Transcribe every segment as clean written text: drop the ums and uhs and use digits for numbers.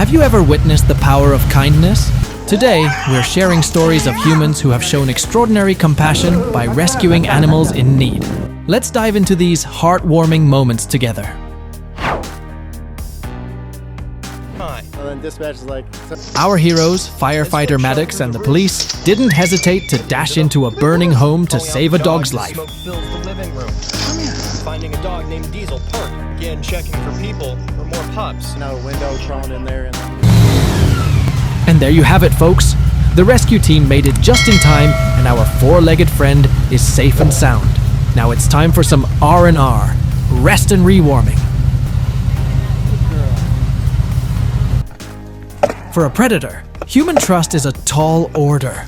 Have you ever witnessed the power of kindness? Today, we're sharing stories of humans who have shown extraordinary compassion by rescuing animals in need. Let's dive into these heartwarming moments together. Our heroes, firefighter Maddox and the police, didn't hesitate to dash into a burning home to save a dog's life. Finding a dog named Diesel parked. Again, checking for people or more pups. No window thrown in there. And there you have it, folks. The rescue team made it just in time, and our four-legged friend is safe and sound. Now it's time for some R&R, rest and rewarming. For a predator, human trust is a tall order.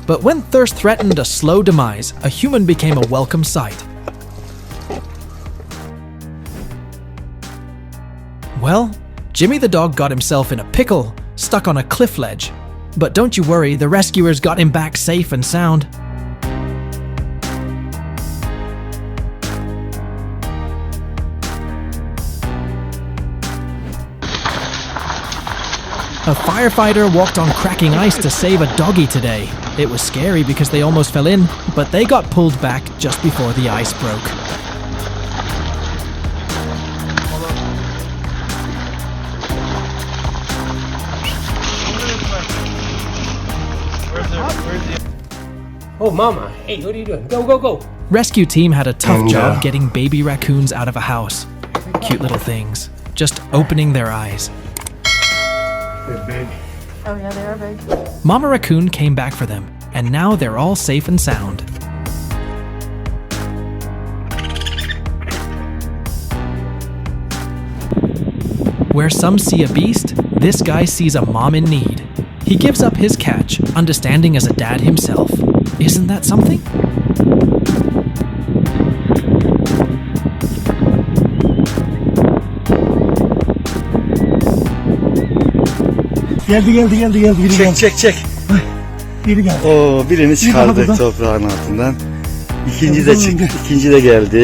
But when thirst threatened a slow demise, a human became a welcome sight. Well, Jimmy the dog got himself in a pickle, stuck on a cliff ledge. But don't you worry, the rescuers got him back safe and sound. A firefighter walked on cracking ice to save a doggy today. It was scary because they almost fell in, but they got pulled back just before the ice broke. Oh, mama. Hey, what are you doing? Go, go, go. Rescue team had a tough job getting baby raccoons out of a house. Cute little things, just opening their eyes. They're big. Oh yeah, they are big. Mama Raccoon came back for them, and now they're all safe and sound. Where some see a beast, this guy sees a mom in need. He gives up his catch, understanding as a dad himself. Isn't that something? Geldi. Çek. Biri geldi. Oo, birini çıkardık toprağın altından. İkinci de çıktı. İkinci de geldi.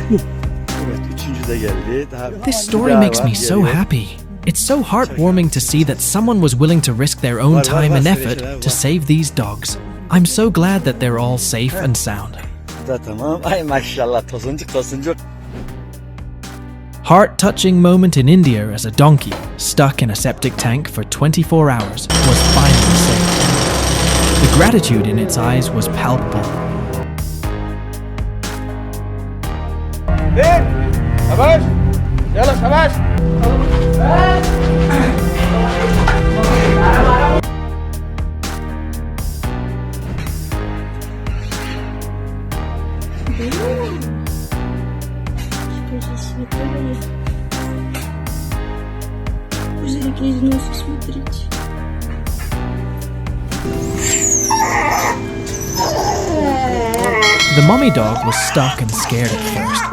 Evet, üçüncü de geldi. This story makes me so happy. It's so heartwarming to see that someone was willing to risk their own time and effort to save these dogs. I'm so glad that they're all safe and sound. Tamam. Ay maşallah tosuncuk. Heart-touching moment in India as a donkey, stuck in a septic tank for 24 hours, was finally saved. The gratitude in its eyes was palpable. The mommy dog was stuck and scared at first,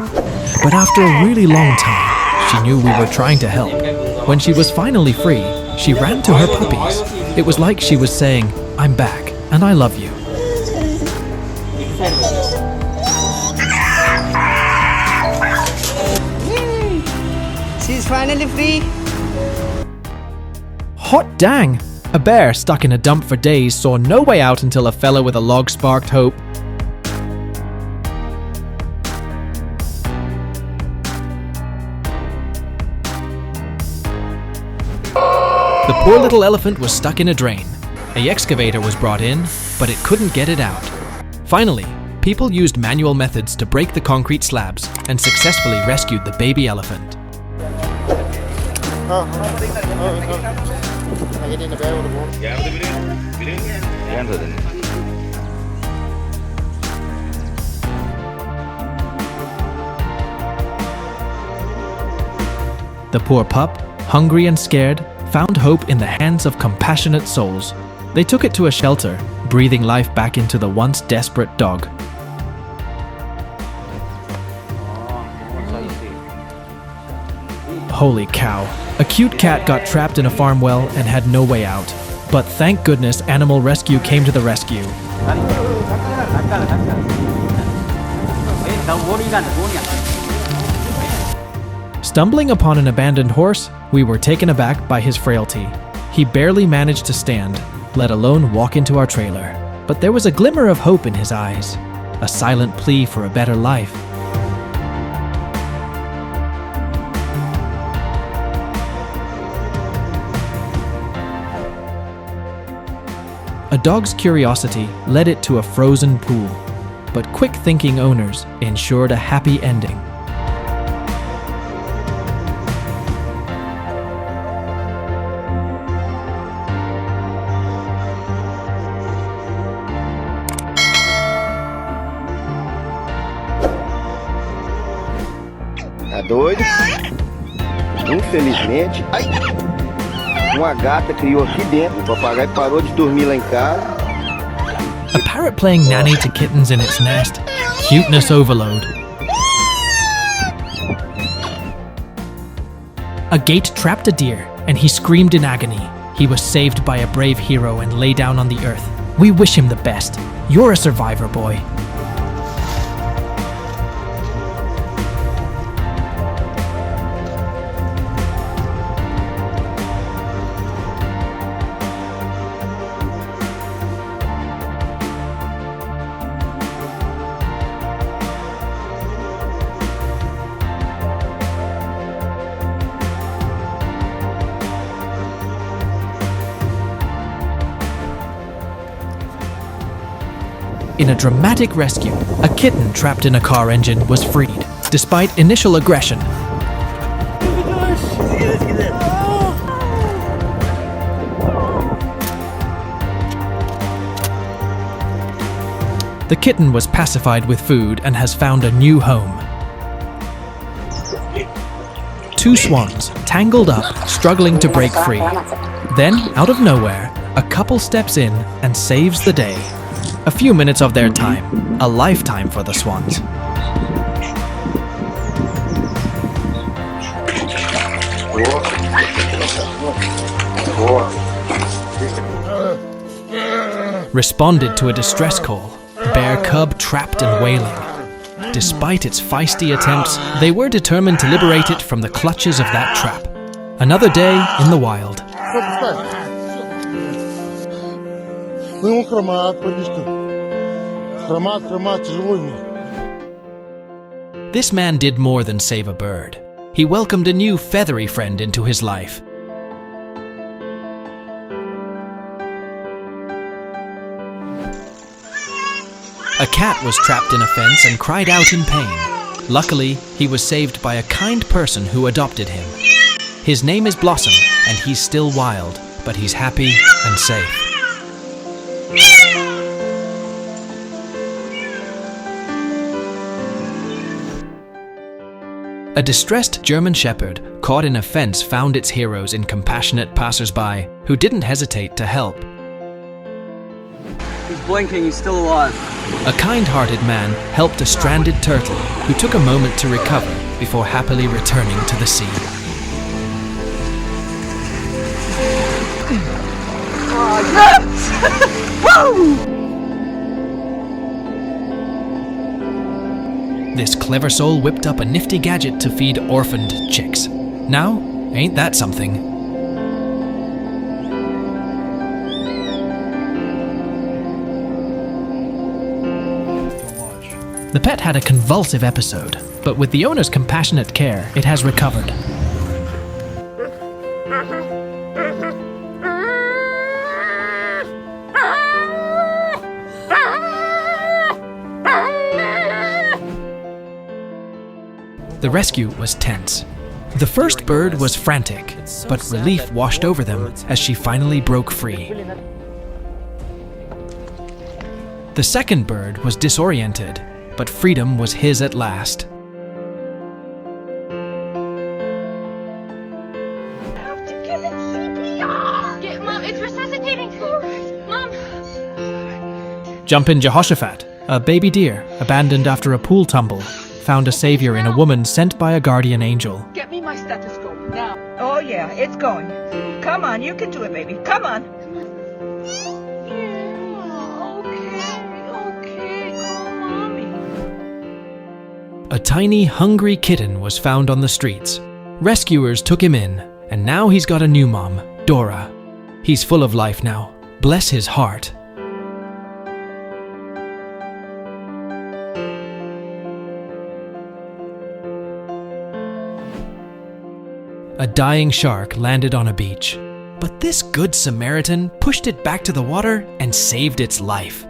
but after a really long time, she knew we were trying to help. When she was finally free, she ran to her puppies. It was like she was saying, "I'm back, and I love you." She's finally free. Hot dang! A bear stuck in a dump for days saw no way out until a fella with a log sparked hope. The poor little elephant was stuck in a drain. An excavator was brought in, but it couldn't get it out. Finally, people used manual methods to break the concrete slabs and successfully rescued the baby elephant. The poor pup, hungry and scared, found hope in the hands of compassionate souls. They took it to a shelter, breathing life back into the once desperate dog. Holy cow. A cute cat got trapped in a farm well and had no way out. But thank goodness Animal Rescue came to the rescue. Stumbling upon an abandoned horse, we were taken aback by his frailty. He barely managed to stand, let alone walk into our trailer. But there was a glimmer of hope in his eyes, a silent plea for a better life. A dog's curiosity led it to a frozen pool, but quick-thinking owners ensured a happy ending. Tá doido? Infelizmente, uma gata criou aqui dentro. O papagaio parou de dormir lá em casa. A parrot playing nanny to kittens in its nest. Cuteness overload. A gate trapped a deer, and he screamed in agony. He was saved by a brave hero and lay down on the earth. We wish him the best. You're a survivor, boy. In a dramatic rescue, a kitten trapped in a car engine was freed, despite initial aggression. The kitten was pacified with food and has found a new home. Two swans, tangled up, struggling to break free. Then, out of nowhere, a couple steps in and saves the day. A few minutes of their time, a lifetime for the swans. Responded to a distress call, bear cub trapped and wailing. Despite its feisty attempts, they were determined to liberate it from the clutches of that trap. Another day in the wild. Ну, хромат, подишь-то. Хромат, живой. This man did more than save a bird. He welcomed a new feathery friend into his life. A cat was trapped in a fence and cried out in pain. Luckily, he was saved by a kind person who adopted him. His name is Blossom, and he's still wild, but he's happy and safe. A distressed German shepherd caught in a fence found its heroes in compassionate passers-by who didn't hesitate to help. He's blinking, he's still alive. A kind-hearted man helped a stranded turtle who took a moment to recover before happily returning to the sea. Oh, yes! Woo! This clever soul whipped up a nifty gadget to feed orphaned chicks. Now, ain't that something? The pet had a convulsive episode, but with the owner's compassionate care, it has recovered. The rescue was tense. The first bird was frantic, but relief washed over them as she finally broke free. The second bird was disoriented, but freedom was his at last. Mom, it's resuscitating. Mom. Jumpin' Jehoshaphat, a baby deer abandoned after a pool tumble, found a savior in a woman sent by a guardian angel. Get me my stethoscope now. Oh yeah, it's going. Come on, you can do it, baby. Come on. Okay, call mommy. A tiny, hungry kitten was found on the streets. Rescuers took him in, and now he's got a new mom, Dora. He's full of life now. Bless his heart. A dying shark landed on a beach, but this good Samaritan pushed it back to the water and saved its life.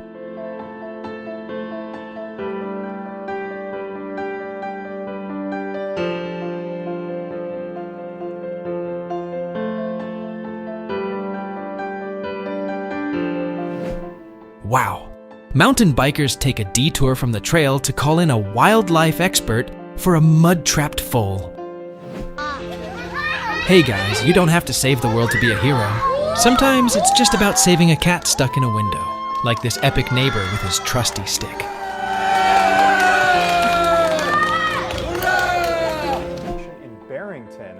Wow! Mountain bikers take a detour from the trail to call in a wildlife expert for a mud-trapped foal. Hey guys, you don't have to save the world to be a hero. Sometimes it's just about saving a cat stuck in a window, like this epic neighbor with his trusty stick.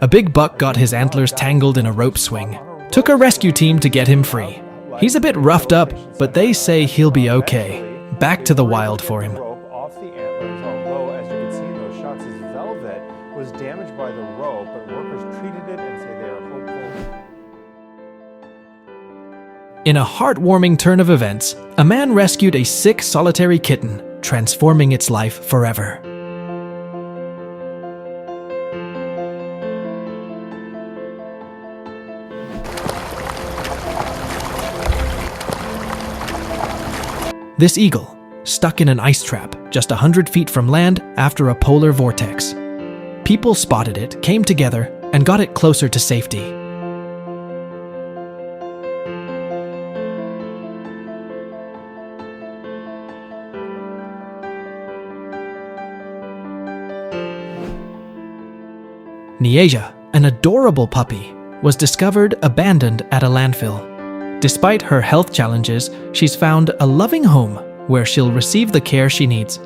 A big buck got his antlers tangled in a rope swing. Took a rescue team to get him free. He's a bit roughed up, but they say he'll be okay. Back to the wild for him. Off the antlers, although as you can see in those shots, his velvet was damaged by the rope, but workers treated it and say they are hopeful. In a heartwarming turn of events, a man rescued a sick solitary kitten, transforming its life forever. This eagle, stuck in an ice trap just 100 feet from land after a polar vortex. People spotted it, came together, and got it closer to safety. Nieja, an adorable puppy, was discovered abandoned at a landfill. Despite her health challenges, she's found a loving home where she'll receive the care she needs.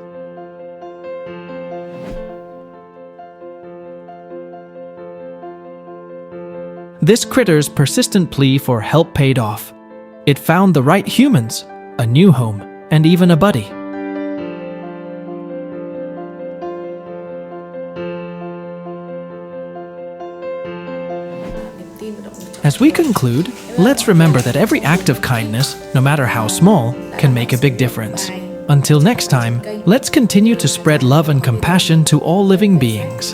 This critter's persistent plea for help paid off. It found the right humans, a new home, and even a buddy. As we conclude, let's remember that every act of kindness, no matter how small, can make a big difference. Until next time, let's continue to spread love and compassion to all living beings.